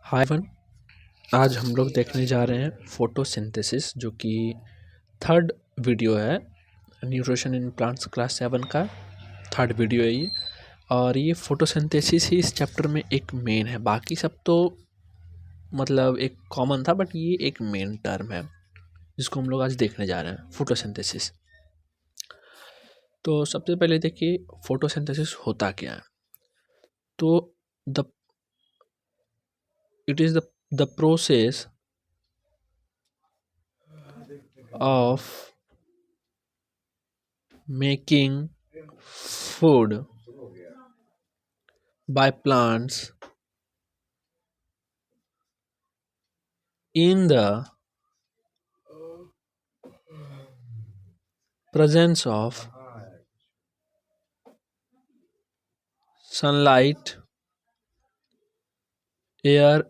हाय one. आज हम लोग देखने जा रहे हैं फोटोसिंथेसिस, जो कि थर्ड वीडियो है न्यूट्रिशन इन प्लांट्स क्लास 7 का थर्ड वीडियो है ये। और ये फोटोसिंथेसिस ही इस चैप्टर में एक मेन है, बाकी सब तो मतलब एक कॉमन था, बट ये एक मेन टर्म है जिसको हम लोग आज देखने जा रहे हैं, फोटोसिंथेसिस। तो सबसे पहले देखिए फोटोसिंथेसिस होता क्या है। तो the it is the process of making food by plants in the presence of sunlight, air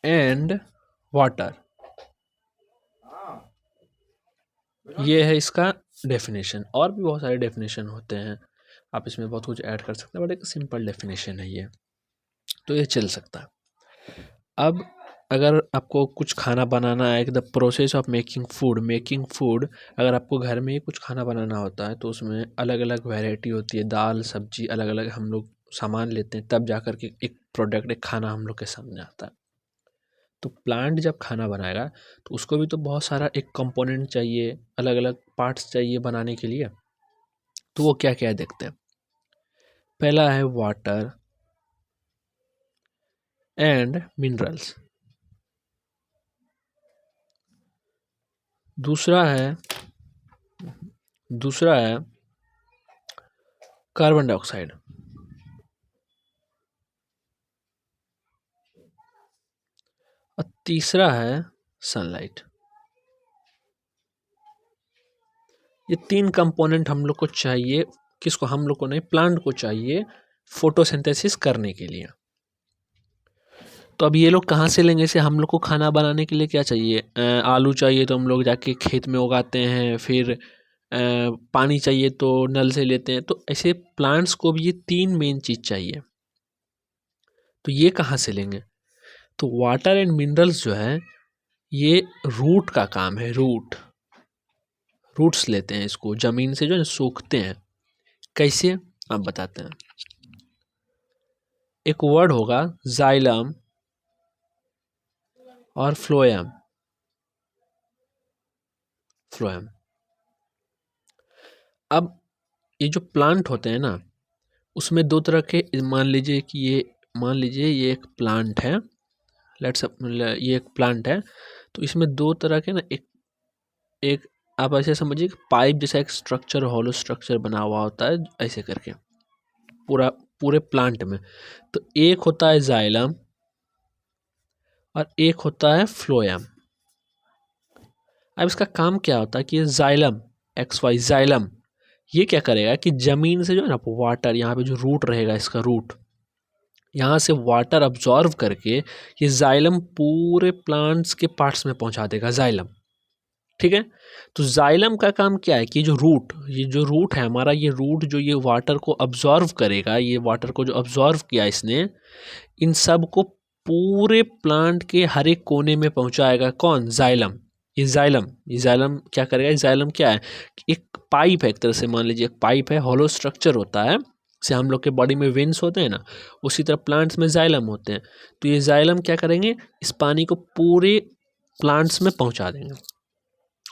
and water। ये है इसका डेफिनेशन। और भी बहुत सारे डेफिनेशन होते हैं, आप इसमें बहुत कुछ ऐड कर सकते हैं, बट एक सिंपल डेफिनेशन है ये, तो ये चल सकता है। अब अगर आपको कुछ खाना बनाना है, the process of making food, अगर आपको घर में ही कुछ खाना बनाना होता है तो उसमें अलग अलग वैरायटी होती है, दाल सब्जी अलग अलग हम लोग सामान लेते हैं, तब जा कर के एक प्रोडक्ट, एक खाना हम लोग के सामने आता है। तो प्लांट जब खाना बनाएगा तो उसको भी तो बहुत सारा एक कंपोनेंट चाहिए, अलग अलग पार्ट्स चाहिए बनाने के लिए। तो वो क्या क्या देखते हैं। पहला है वाटर एंड मिनरल्स, दूसरा है कार्बन डाइऑक्साइड, और तीसरा है सनलाइट। ये तीन कंपोनेंट हम लोग को चाहिए, किसको? हम लोग को नहीं, प्लांट को चाहिए फोटोसिंथेसिस करने के लिए। तो अब ये लोग कहाँ से लेंगे? से हम लोग को खाना बनाने के लिए क्या चाहिए? आलू चाहिए तो हम लोग जाके खेत में उगाते हैं, फिर पानी चाहिए तो नल से लेते हैं। तो ऐसे प्लांट्स को भी ये तीन मेन चीज़ चाहिए, तो ये कहाँ से लेंगे? तो वाटर एंड मिनरल्स जो है ये रूट का काम है। रूट्स लेते हैं इसको जमीन से, जो है सूखते हैं। कैसे आप बताते हैं। एक वर्ड होगा जाइलम और फ्लोएम। अब ये जो प्लांट होते हैं ना, उसमें दो तरह के, मान लीजिए ये एक प्लांट है, ये एक प्लांट है। तो इसमें दो तरह के ना, एक एक आप ऐसे समझिए पाइप जैसा एक स्ट्रक्चर, हॉलो स्ट्रक्चर बना हुआ होता है ऐसे करके पूरे प्लांट में। तो एक होता है जाइलम और एक होता है फ्लोएम। अब इसका काम क्या होता है कि ये जाइलम ये क्या करेगा कि जमीन से जो है ना वाटर, यहाँ पे जो रूट रहेगा, इसका रूट यहाँ से वाटर अब्जॉर्व करके ये जाइलम पूरे प्लांट्स के पार्ट्स में पहुंचा देगा। जाइलम, ठीक है। तो जाइलम का काम क्या है कि ये जो रूट है हमारा, ये रूट जो ये वाटर को अब्जॉर्व करेगा, ये वाटर को जो अब्जॉर्व किया इसने, इन सब को पूरे प्लांट के हर एक कोने में पहुंचाएगा। कौन? जाइलम। ये जाइलम क्या करेगा? ये जाइलम क्या है? एक पाइप है, एक तरह से मान लीजिए एक पाइप है, हॉलो स्ट्रक्चर होता है, जैसे हम लोग के बॉडी में वेन्स होते हैं ना, उसी तरह प्लांट्स में जाइलम होते हैं। तो ये जाइलम क्या करेंगे? इस पानी को पूरे प्लांट्स में पहुंचा देंगे।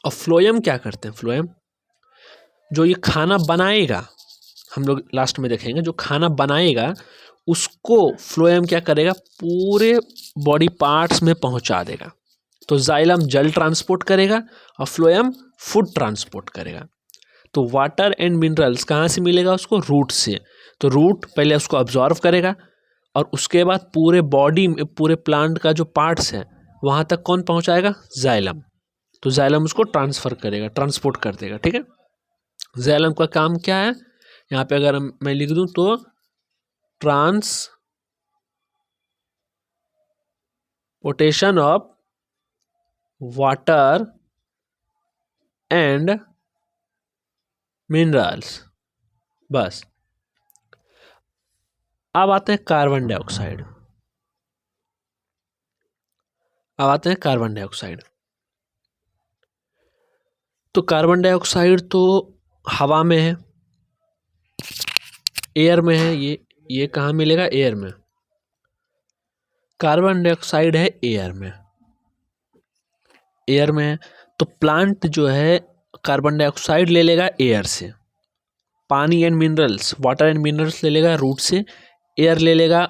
और फ्लोएम क्या करते हैं? फ्लोएम जो ये खाना बनाएगा, हम लोग लास्ट में देखेंगे, जो खाना बनाएगा उसको फ्लोएम क्या करेगा? पूरे बॉडी पार्ट्स में पहुंचा देगा। तो जाइलम जल ट्रांसपोर्ट करेगा और फ्लोएम फूड ट्रांसपोर्ट करेगा। तो वाटर एंड मिनरल्स कहाँ से मिलेगा उसको? रूट से। तो रूट पहले उसको अब्जॉर्व करेगा और उसके बाद पूरे बॉडी में, पूरे प्लांट का जो पार्ट्स है वहाँ तक कौन पहुँचाएगा? जाइलम। तो जाइलम उसको ट्रांसफर करेगा, ट्रांसपोर्ट कर देगा, ठीक है। जाइलम का काम क्या है? यहाँ पे अगर मैं लिख दूं तो transportation of water and minerals. बस। अब आते हैं कार्बन डाइऑक्साइड। अब आते हैं कार्बन डाइऑक्साइड। तो कार्बन डाइऑक्साइड तो हवा में है, एयर में है। ये कहाँ मिलेगा? एयर में। कार्बन डाइऑक्साइड है एयर में, एयर में है। तो प्लांट जो है कार्बन डाइऑक्साइड ले लेगा एयर से, पानी and minerals, water and minerals ले लेगा रूट से, एयर ले लेगा,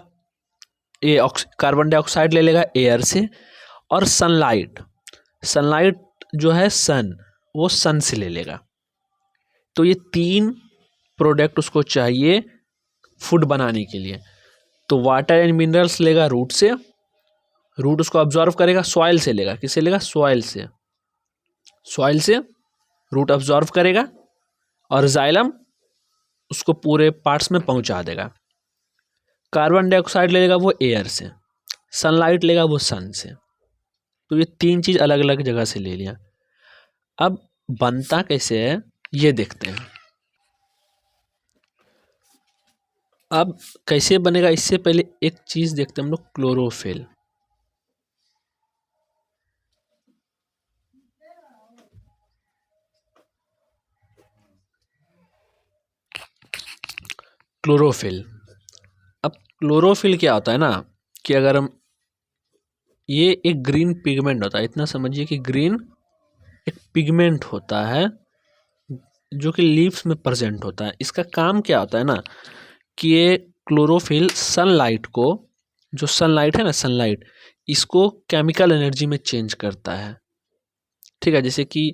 कार्बन डाइऑक्साइड ले लेगा एयर से, और सनलाइट, सनलाइट जो है सन, वो सन से ले लेगा। तो ये तीन प्रोडक्ट उसको चाहिए फूड बनाने के लिए। तो वाटर एंड मिनरल्स लेगा रूट से, रूट उसको ऑब्जॉर्व करेगा, सॉइल से लेगा, किससे लेगा? सॉइल से, सॉइल से रूट ऑब्जॉर्व करेगा, और जाइलम उसको पूरे पार्ट्स में पहुंचा देगा। कार्बन डाइऑक्साइड लेगा वो एयर से, सनलाइट लेगा वो सन से। तो ये तीन चीज अलग अलग जगह से ले लिया। अब बनता कैसे है ये देखते हैं। अब कैसे बनेगा, इससे पहले एक चीज देखते हैं हम लोग, क्लोरोफिल। क्लोरोफिल। अब क्लोरोफिल क्या होता है ना, कि अगर हम, ये एक ग्रीन पिगमेंट होता है, इतना समझिए कि ग्रीन एक पिगमेंट होता है जो कि लीव्स में प्रेजेंट होता है। इसका काम क्या होता है ना, कि ये क्लोरोफिल सनलाइट को, जो सनलाइट है ना, सनलाइट, इसको केमिकल एनर्जी में चेंज करता है। ठीक है, जैसे कि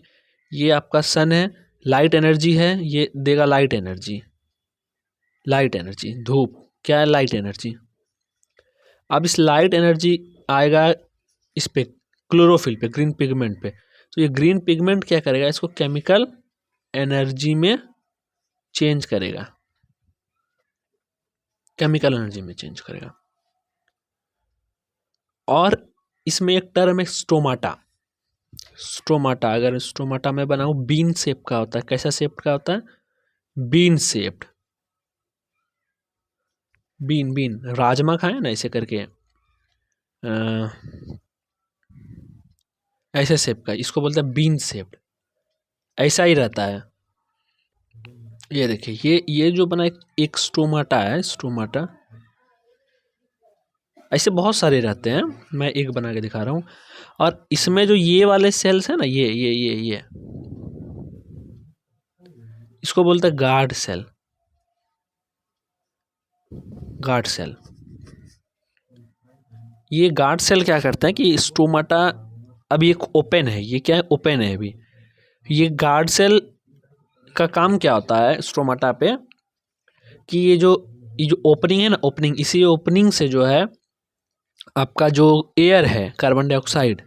ये आपका सन है, लाइट एनर्जी है, ये देगा लाइट एनर्जी, लाइट एनर्जी। धूप क्या है? Light energy. अब इस लाइट एनर्जी आएगा इस पे, क्लोरोफिल पे, ग्रीन पिगमेंट पे। तो ये ग्रीन पिगमेंट क्या करेगा? इसको केमिकल एनर्जी में चेंज करेगा, केमिकल एनर्जी में चेंज करेगा। और इसमें एक टर्म है स्टोमाटा। स्टोमाटा, अगर स्टोमाटा में बनाऊं, बीन शेप का होता है। कैसा शेप का होता है? Bean shaped. बीन, बीन राजमा खाए ना ऐसे करके, ऐसे शेप का, इसको बोलते हैं बीन शेप्ड। ऐसा ही रहता है। ये देखिए, ये जो बना एक स्टोमाटा है, स्टोमाटा। ऐसे बहुत सारे रहते हैं, मैं एक बना के दिखा रहा हूँ। और इसमें जो ये वाले सेल्स है ना, ये इसको बोलते हैं गार्ड सेल, गार्ड सेल। ये गार्ड सेल क्या करता है कि स्टोमाटा अभी एक ओपन है, ये क्या है? ओपन है अभी। ये गार्ड सेल का काम क्या होता है स्टोमाटा पे, कि ये जो ओपनिंग है ना, ओपनिंग, इसी ओपनिंग से जो है आपका जो एयर है, कार्बन डाइऑक्साइड,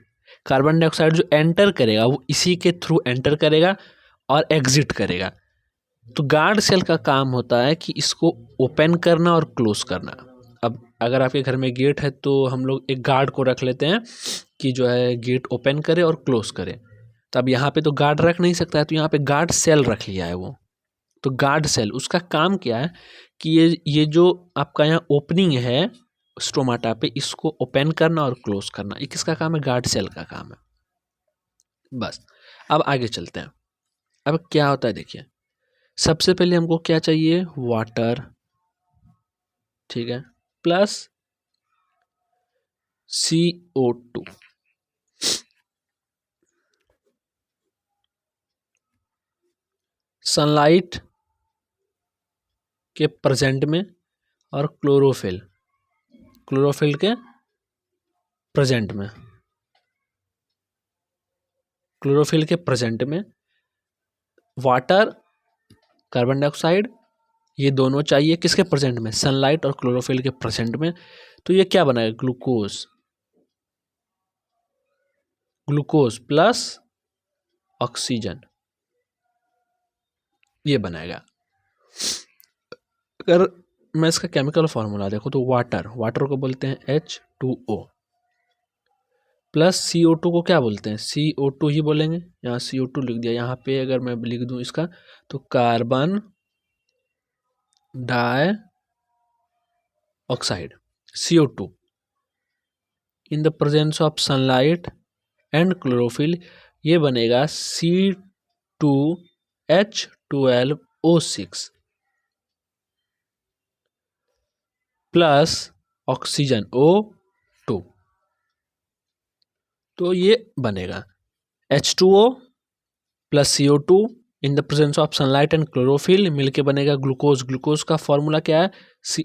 कार्बन डाइऑक्साइड जो एंटर करेगा वो इसी के थ्रू एंटर करेगा और एग्जिट करेगा। तो गार्ड सेल का काम होता है कि इसको ओपन करना और क्लोज करना। अब अगर आपके घर में गेट है तो हम लोग एक गार्ड को रख लेते हैं कि जो है गेट ओपन करे और क्लोज करे। तो अब यहाँ पे तो गार्ड रख नहीं सकता है, तो यहाँ पे गार्ड सेल रख लिया है वो। तो गार्ड सेल, उसका काम क्या है कि ये जो आपका यहाँ ओपनिंग है स्टोमाटा पे, इसको ओपन करना और क्लोज करना, ये किसका काम है? गार्ड सेल का काम है। बस, अब आगे चलते हैं। अब क्या होता है देखिए, सबसे पहले हमको क्या चाहिए? वाटर, ठीक है, प्लस CO2। सनलाइट के प्रेजेंट में, और क्लोरोफिल, क्लोरोफिल के प्रेजेंट में, क्लोरोफिल के प्रेजेंट में वाटर, कार्बन डाइऑक्साइड, ये दोनों चाहिए किसके प्रेजेंट में? सनलाइट और क्लोरोफिल के प्रेजेंट में। तो ये क्या बनाएगा? ग्लूकोज, ग्लूकोज प्लस ऑक्सीजन, ये बनाएगा। अगर मैं इसका केमिकल फॉर्मूला देखो तो वाटर, वाटर को बोलते हैं H2O, प्लस CO2 को क्या बोलते हैं? CO2 ही बोलेंगे। यहाँ CO2 लिख दिया। यहाँ पे अगर मैं लिख दूं इसका, तो कार्बन डाई ऑक्साइड, CO2। In the presence of sunlight and chlorophyll, ये बनेगा C2H12O6 प्लस ऑक्सीजन O2। तो ये बनेगा H2O plus CO2 in the presence of sunlight and chlorophyll, मिलके बनेगा ग्लूकोज। ग्लूकोज का फॉर्मूला क्या है?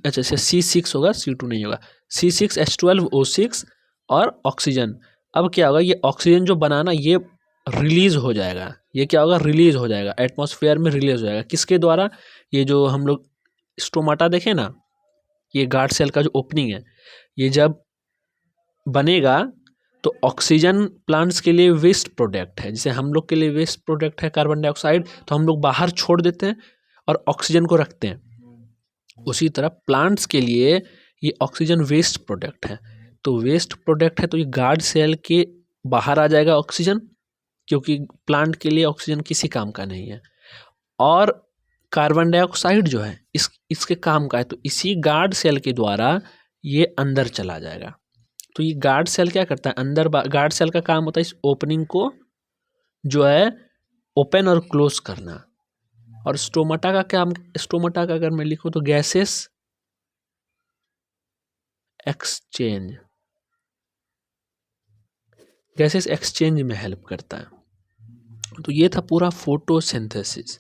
अच्छा C6 होगा, C2 नहीं होगा, C6H12O6 और ऑक्सीजन। अब क्या होगा, ये ऑक्सीजन जो बनाना ये रिलीज हो जाएगा, ये क्या होगा, रिलीज हो जाएगा, एटमॉस्फेयर में रिलीज हो जाएगा। किसके द्वारा? ये जो हम लोग स्टोमाटा देखें ना, ये गार्ड सेल का जो ओपनिंग है, ये जब बनेगा तो ऑक्सीजन प्लांट्स के लिए वेस्ट प्रोडक्ट है। जैसे हम लोग के लिए वेस्ट प्रोडक्ट है कार्बन डाइऑक्साइड, तो हम लोग बाहर छोड़ देते हैं और ऑक्सीजन को रखते हैं। उसी तरह प्लांट्स के लिए ये ऑक्सीजन वेस्ट प्रोडक्ट है। तो वेस्ट प्रोडक्ट है तो ये गार्ड सेल के बाहर आ जाएगा ऑक्सीजन, क्योंकि प्लांट के लिए ऑक्सीजन किसी काम का नहीं है। और कार्बन डाइऑक्साइड जो है इसके काम का है, तो इसी गार्ड सेल के द्वारा ये अंदर चला जाएगा। तो ये गार्ड सेल क्या करता है, अंदर गार्ड सेल का काम होता है इस ओपनिंग को जो है ओपन और क्लोज करना। और स्टोमाटा का काम, स्टोमाटा का अगर मैं लिखूं तो गैसेस एक्सचेंज, गैसेस एक्सचेंज में हेल्प करता है। तो ये था पूरा फोटोसिंथेसिस,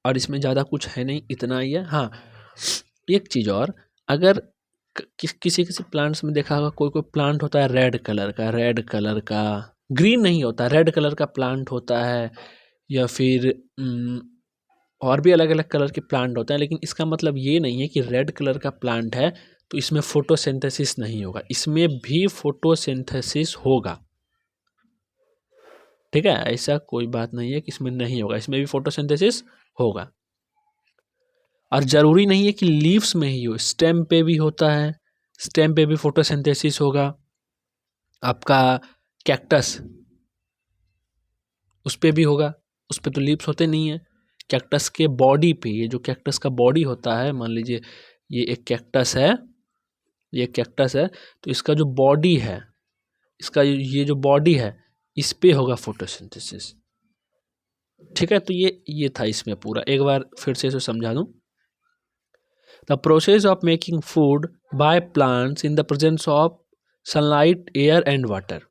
और इसमें ज़्यादा कुछ है नहीं, इतना ही है। हाँ, एक चीज़ और, अगर किसी प्लांट्स में देखा होगा, कोई प्लांट होता है रेड कलर का, ग्रीन नहीं होता, रेड कलर का प्लांट होता है, या फिर और भी अलग अलग कलर के प्लांट होते हैं। लेकिन इसका मतलब ये नहीं है कि रेड कलर का प्लांट है तो इसमें फोटोसिंथेसिस नहीं होगा, इसमें भी फोटोसिंथेसिस होगा। ठीक है, ऐसा कोई बात नहीं है कि इसमें नहीं होगा, इसमें भी फोटोसिंथेसिस होगा। और ज़रूरी नहीं है कि लीव्स में ही हो, स्टेम पे भी होता है, स्टेम पे भी फोटोसिंथेसिस होगा। आपका कैक्टस, उस पे भी होगा, उस पे तो लीव्स होते नहीं है। कैक्टस के बॉडी पे, ये जो कैक्टस का बॉडी होता है, मान लीजिए ये एक कैक्टस है, ये कैक्टस है, तो इसका जो बॉडी है, इसका ये जो बॉडी है, इस पे होगा फोटोसिंथेसिस। ठीक है, तो ये था इसमें पूरा। एक बार फिर से इसे समझा दूं। The process of making food by plants in the presence of sunlight, air and water,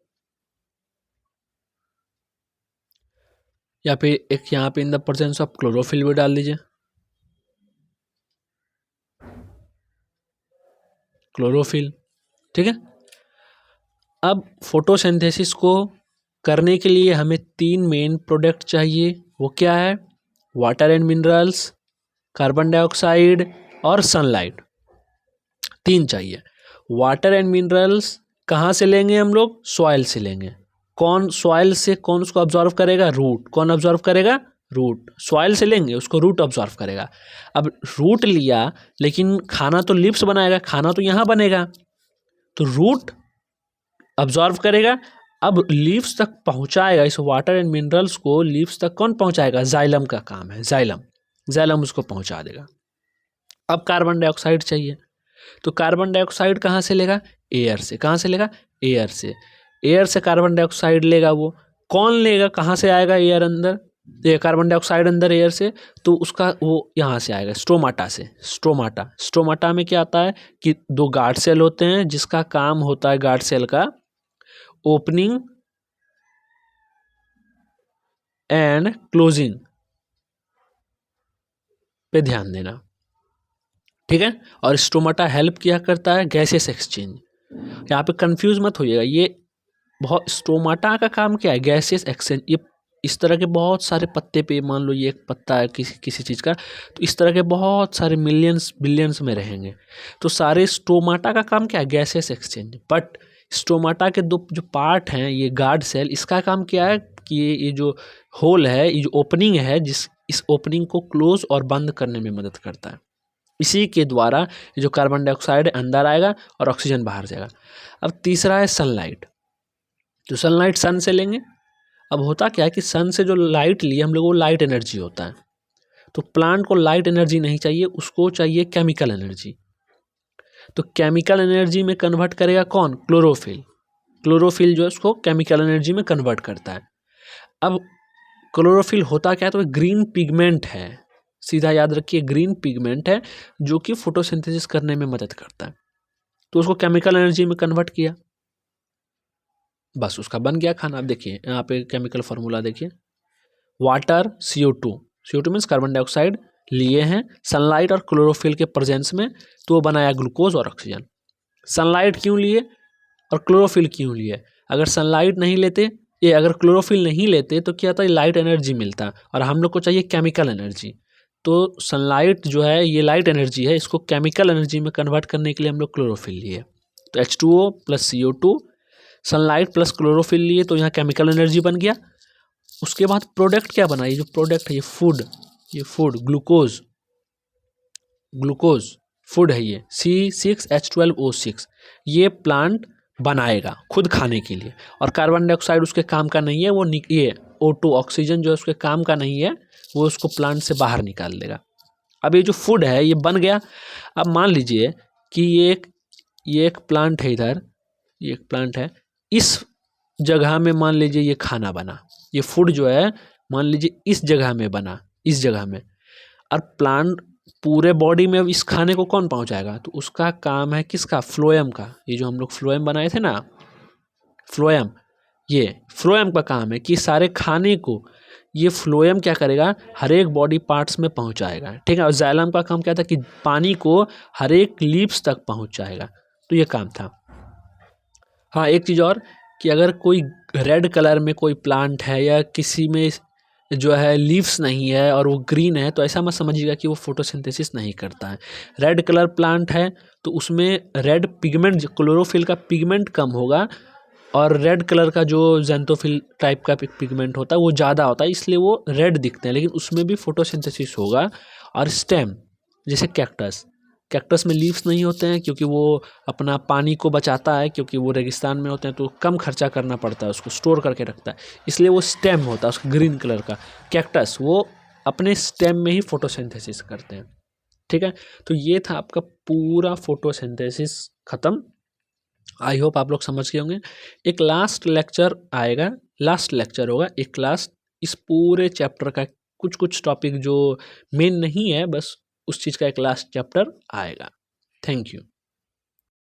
या फिर एक यहाँ पे इन द प्रेजेंस ऑफ क्लोरोफिल भी डाल दीजिए, क्लोरोफिल। ठीक है, अब फोटोसिंथेसिस को करने के लिए हमें 3 मेन प्रोडक्ट चाहिए। वो क्या है? Water and minerals, carbon dioxide और सनलाइट, 3 चाहिए। वाटर एंड मिनरल्स कहाँ से लेंगे हम लोग? सॉइल से लेंगे। कौन सॉइल से, कौन उसको ऑब्जॉर्व करेगा? रूट। कौन ऑब्जॉर्व करेगा? रूट। सॉइल से लेंगे, उसको रूट ऑब्जॉर्व करेगा। अब रूट लिया, लेकिन खाना तो लीव्स बनाएगा, खाना तो यहाँ बनेगा, तो रूट ऑब्जॉर्व करेगा। अब लीव्स तक पहुँचाएगा, इस वाटर एंड मिनरल्स को लीव्स तक कौन पहुँचाएगा? जाइलम का काम है, जाइलम उसको पहुँचा देगा। अब कार्बन डाइऑक्साइड चाहिए, तो कार्बन डाइऑक्साइड कहाँ से लेगा? एयर से। कहाँ से लेगा? एयर से। एयर से कार्बन डाइऑक्साइड लेगा, वो कौन लेगा? कहाँ से आएगा एयर अंदर, ये कार्बन डाइऑक्साइड अंदर एयर से, तो उसका वो यहाँ से आएगा, स्ट्रोमाटा से। स्ट्रोमाटा में क्या आता है कि 2 गार्ड सेल होते हैं, जिसका काम होता है गार्ड सेल का ओपनिंग एंड क्लोजिंग पे ध्यान देना। ठीक है, और स्टोमाटा हेल्प किया करता है गैसेस एक्सचेंज। यहाँ पे कंफ्यूज मत होइएगा, ये बहुत, स्टोमाटा का काम क्या है? Gases exchange. ये इस तरह के बहुत सारे पत्ते पे, मान लो ये एक पत्ता है किसी चीज़ का, तो इस तरह के बहुत सारे मिलियंस बिलियंस में रहेंगे, तो सारे स्टोमाटा का काम क्या है? Gases exchange. बट स्टोमाटा के 2 जो पार्ट हैं, ये गार्ड सेल, इसका काम क्या है कि ये जो होल है, ये जो ओपनिंग है, इस ओपनिंग को क्लोज और बंद करने में मदद करता है। इसी के द्वारा जो कार्बन डाइऑक्साइड अंदर आएगा और ऑक्सीजन बाहर जाएगा। अब तीसरा है सनलाइट, तो सनलाइट सन से लेंगे। अब होता क्या है कि सन से जो लाइट लिए हम लोग, वो लाइट एनर्जी होता है, तो प्लांट को लाइट एनर्जी नहीं चाहिए, उसको चाहिए केमिकल एनर्जी। तो केमिकल एनर्जी में कन्वर्ट करेगा कौन? क्लोरोफिल। क्लोरोफिल जो है उसको केमिकल एनर्जी में कन्वर्ट करता है। अब क्लोरोफिल होता क्या है? तो ग्रीन पिगमेंट है, सीधा याद रखिए ग्रीन पिगमेंट है जो कि फोटोसिंथेसिस करने में मदद करता है। तो उसको केमिकल एनर्जी में कन्वर्ट किया, बस उसका बन गया खाना। आप देखिए यहाँ पे केमिकल फार्मूला देखिए, water CO2, CO2 means carbon dioxide लिए हैं सनलाइट और क्लोरोफिल के प्रेजेंस में, तो वो बनाया ग्लूकोज और ऑक्सीजन। सनलाइट क्यों लिए और क्लोरोफिल क्यों लिए? अगर सनलाइट नहीं लेते, ये अगर क्लोरोफिल नहीं लेते तो क्या था, लाइट एनर्जी मिलता, और हम लोग को चाहिए केमिकल एनर्जी। तो सनलाइट जो है ये लाइट एनर्जी है, इसको केमिकल एनर्जी में कन्वर्ट करने के लिए हम लोग क्लोरोफिल लिए। तो H2O plus CO2, sunlight plus chlorophyll लिए, तो यहाँ केमिकल एनर्जी बन गया। उसके बाद प्रोडक्ट क्या बना? ये जो प्रोडक्ट है ये फूड ग्लूकोज, ग्लूकोज फूड है ये C6H12O6, ये प्लांट बनाएगा खुद खाने के लिए। और कार्बन डाइऑक्साइड उसके काम का नहीं है, वो ये O2 ऑक्सीजन जो है उसके काम का नहीं है, वो उसको प्लांट से बाहर निकाल देगा। अब ये जो फूड है ये बन गया। अब मान लीजिए कि ये एक प्लांट है, इधर ये एक प्लांट है, इस जगह में मान लीजिए ये खाना बना, ये फूड जो है मान लीजिए इस जगह में बना, इस जगह में, और प्लांट पूरे बॉडी में इस खाने को कौन पहुंचाएगा? तो उसका काम है किसका? फ्लोएम का। ये जो हम लोग फ्लोएम बनाए थे ना, फ्लोएम, ये फ्लोएम का काम है कि सारे खाने को ये फ्लोएम क्या करेगा? हर एक बॉडी पार्ट्स में पहुंचाएगा, ठीक है। और जाइलम का काम क्या था? कि पानी को हर एक लीव्स तक पहुंचाएगा। तो ये काम था। हाँ, एक चीज़ और, कि अगर कोई रेड कलर में कोई प्लांट है या किसी में जो है लीव्स नहीं है और वो ग्रीन है, तो ऐसा मत समझिएगा कि वो फोटोसिंथेसिस नहीं करता है। रेड कलर प्लांट है तो उसमें रेड पिगमेंट, क्लोरोफिल का पिगमेंट कम होगा, और रेड कलर का जो ज़ैंथोफिल टाइप का पिगमेंट होता है वो ज़्यादा होता है, इसलिए वो रेड दिखते हैं, लेकिन उसमें भी फोटोसिंथेसिस होगा। और स्टेम, जैसे कैक्टस, कैक्टस में लीव्स नहीं होते हैं क्योंकि वो अपना पानी को बचाता है, क्योंकि वो रेगिस्तान में होते हैं तो कम खर्चा करना पड़ता है, उसको स्टोर करके रखता है, इसलिए वो स्टेम होता है उसका ग्रीन कलर का। कैक्टस वो अपने स्टेम में ही फोटोसिंथेसिस करते हैं, ठीक है। तो ये था आपका पूरा फोटोसिंथेसिस खत्म। आई होप आप लोग समझ गए होंगे। एक लास्ट लेक्चर आएगा, लास्ट लेक्चर होगा एक लास्ट, इस पूरे चैप्टर का कुछ कुछ टॉपिक जो मेन नहीं है, बस उस चीज़ का एक लास्ट चैप्टर आएगा। Thank you.